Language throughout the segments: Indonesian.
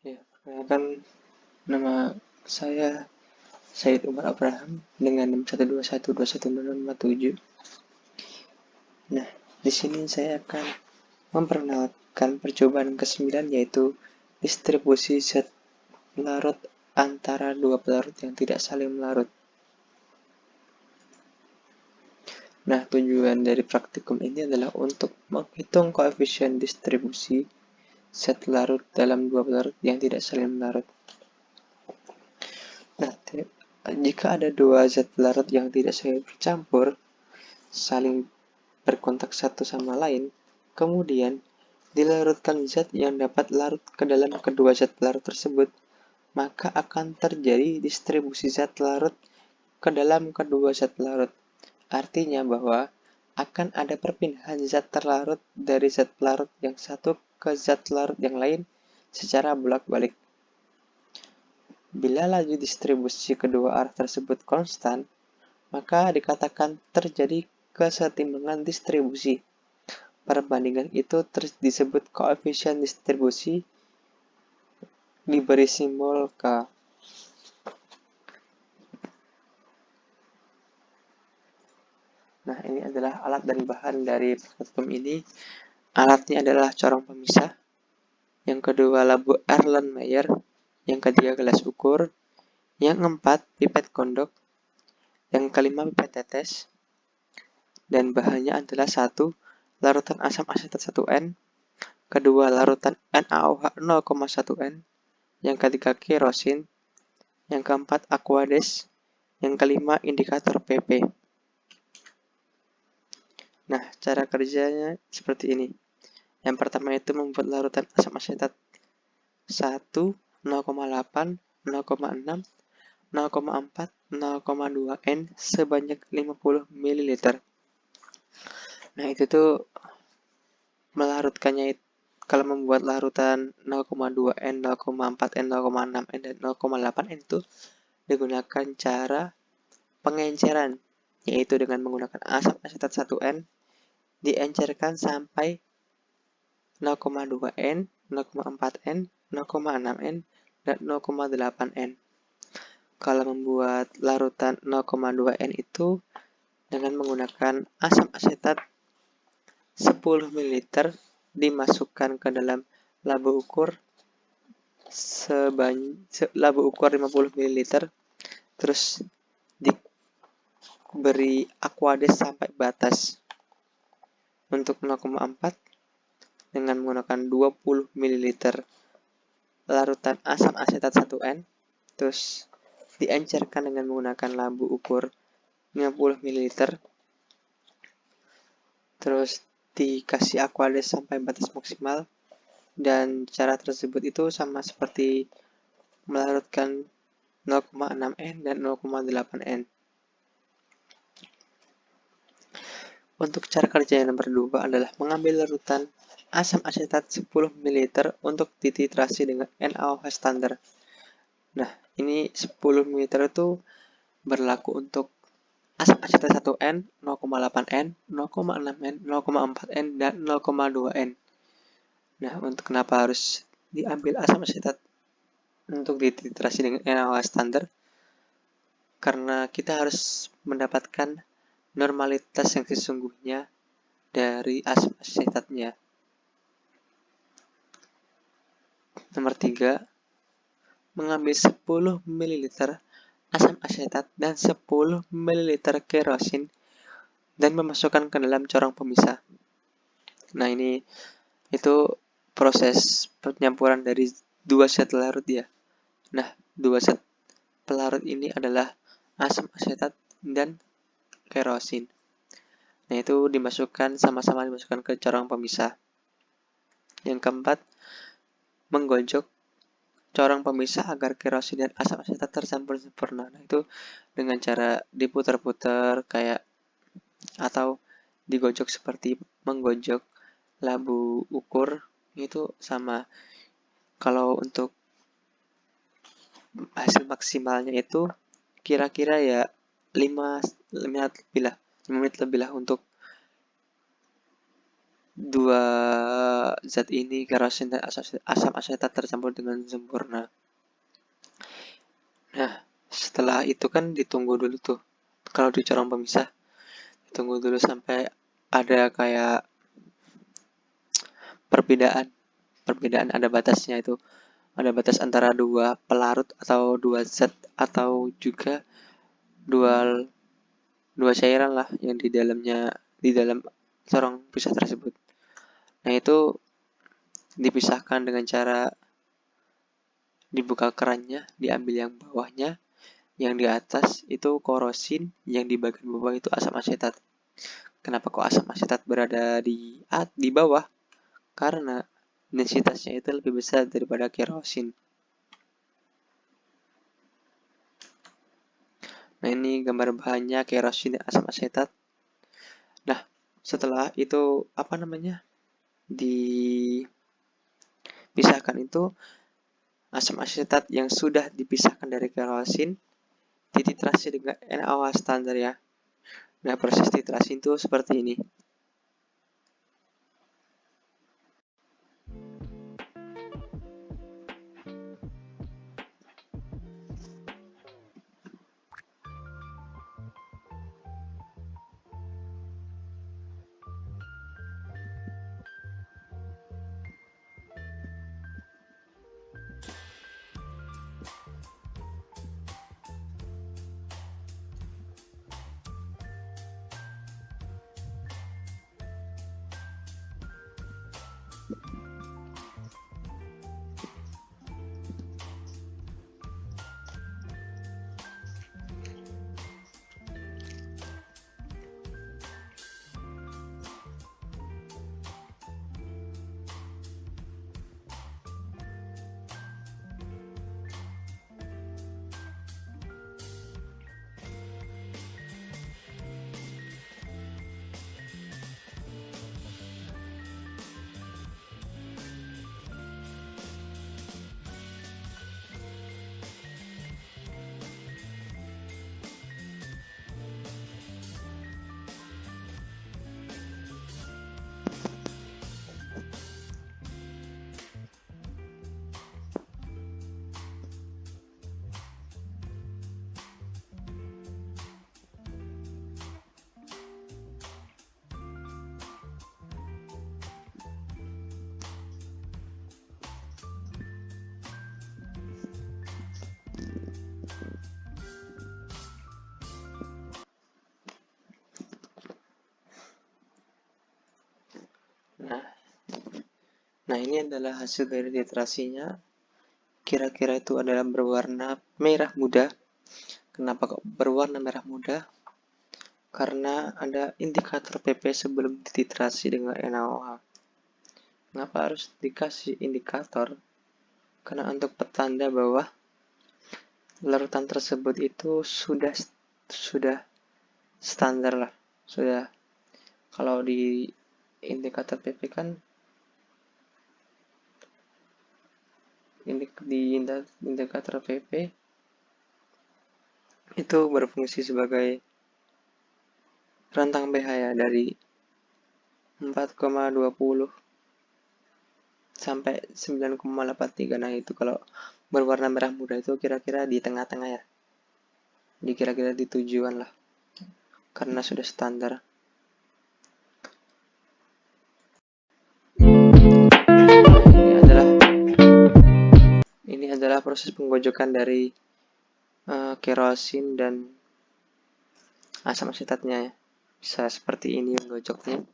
Ya, perkenalkan, nama saya Said Umar Abraham dengan NIM 121210057. Nah, di sini saya akan memperkenalkan percobaan ke-9, yaitu distribusi zat larut antara dua pelarut yang tidak saling melarut. Nah, tujuan dari praktikum ini adalah untuk menghitung koefisien distribusi zat larut dalam dua pelarut yang tidak saling melarut. Nah, jika ada dua zat larut yang tidak saling bercampur, saling berkontak satu sama lain, kemudian dilarutkan zat yang dapat larut ke dalam kedua zat larut tersebut, maka akan terjadi distribusi zat larut ke dalam kedua zat larut. Artinya bahwa akan ada perpindahan zat terlarut dari zat larut yang satu ke zat larut yang lain secara bolak-balik. Bila laju distribusi kedua arah tersebut konstan, maka dikatakan terjadi kesetimbangan distribusi. Perbandingan itu disebut koefisien distribusi, diberi simbol K. Nah, ini adalah alat dan bahan dari praktikum ini. Alatnya adalah corong pemisah, yang kedua labu Erlenmeyer, yang ketiga gelas ukur, yang keempat pipet kondok, yang kelima pipet tetes, dan bahannya adalah satu, larutan asam asetat 1N, kedua larutan NaOH 0,1N, yang ketiga kerosin, yang keempat aquades, yang kelima indikator PP. Nah, cara kerjanya seperti ini. Yang pertama itu membuat larutan asam asetat 1, 0,8, 0,6, 0,4, 0,2 N sebanyak 50 ml. Nah, itu tuh melarutkannya kalau membuat larutan 0,2 N, 0,4 N, 0,6 N, dan 0,8 N itu digunakan cara pengenceran, yaitu dengan menggunakan asam asetat 1N diencerkan sampai 0,2 N, 0,4 N, 0,6 N, dan 0,8 N. Kalau membuat larutan 0,2 N itu dengan menggunakan asam asetat 10 ml dimasukkan ke dalam labu ukur labu ukur 50 ml, terus diberi aquades sampai batas. Untuk 0,4 dengan menggunakan 20 ml larutan asam asetat 1N, terus diencerkan dengan menggunakan labu ukur 50 ml, terus dikasih aquades sampai batas maksimal. Dan cara tersebut itu sama seperti melarutkan 0,6 N dan 0,8 N. Untuk cara kerja yang nomor 2 adalah mengambil larutan asam asetat 10 ml untuk dititrasi dengan NaOH standar. Nah, ini 10 ml itu berlaku untuk asam asetat 1N, 0,8N, 0,6N, 0,4N, dan 0,2N. Nah, untuk kenapa harus diambil asam asetat untuk dititrasi dengan NaOH standar? Karena kita harus mendapatkan normalitas yang sesungguhnya dari asam asetatnya. Nomor 3, mengambil 10 ml asam asetat dan 10 ml kerosin dan memasukkan ke dalam corong pemisah. Nah, ini itu proses penyampuran dari dua zat larut ya. Nah, dua zat pelarut ini adalah asam asetat dan kerosin. Nah, itu sama-sama dimasukkan ke corong pemisah. Yang keempat, menggojok corong pemisah agar kerosin dan asam asetat tercampur sempurna. Nah, itu dengan cara diputar-putar kayak atau digojok seperti menggojok labu ukur, itu sama. Kalau untuk hasil maksimalnya itu kira-kira ya 5 menit lebih lah untuk dua zat ini, kerosin dan asam asetat, tercampur dengan sempurna. Nah, setelah itu kan ditunggu dulu tuh. Kalau di corong pemisah, ditunggu dulu sampai ada kayak perbedaan ada batasnya itu. Ada batas antara dua pelarut atau dua zat atau juga dua cairan lah yang di dalam corong pisah tersebut. Nah, itu dipisahkan dengan cara dibuka kerannya, diambil yang bawahnya, yang di atas itu korosin, yang di bagian bawah itu asam asetat. Kenapa kok asam asetat berada di bawah? Karena densitasnya itu lebih besar daripada kerosin. Nah, ini gambar bahannya kerosin dan asam asetat. Nah, setelah itu dipisahkan itu, asam asetat yang sudah dipisahkan dari kerosin dititrasi dengan NaOH standar ya. Nah, proses titrasi itu seperti ini. Nah, ini adalah hasil dari titrasinya. Kira-kira itu adalah berwarna merah muda. Kenapa kok berwarna merah muda? Karena ada indikator PP sebelum dititrasi dengan NaOH. Kenapa harus dikasih indikator? Karena untuk petanda bahwa larutan tersebut itu sudah standar lah. Sudah, kalau di indikator PP kan di indikator PP itu berfungsi sebagai rentang pH ya, dari 4,20 sampai 9,83. Nah, itu kalau berwarna merah muda itu kira-kira di tengah-tengah ya, kira-kira di tujuan lah, karena sudah standar. Ini adalah proses penggojokan dari kerosin dan asam asetatnya ya. Bisa seperti ini menggojoknya.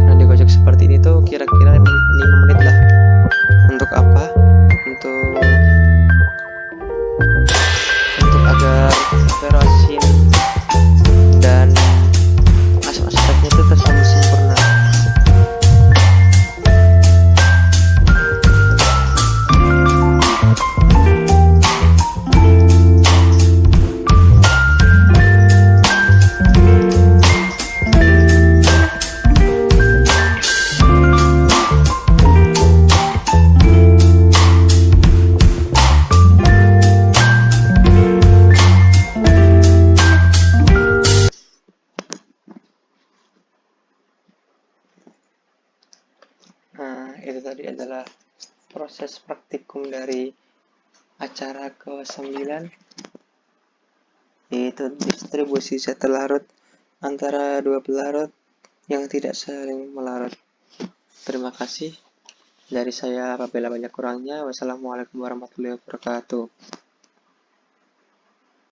Nah, digojok seperti ini tuh kira-kira 5 menit lah. Untuk apa? Untuk agar kerosin dan asam asetatnya itu tercampur sempurna. itu tadi adalah proses praktikum dari acara ke-9, yaitu distribusi zat larut antara dua pelarut yang tidak saling melarut. Terima kasih. Dari saya apabila banyak kurangnya. Wassalamualaikum warahmatullahi wabarakatuh.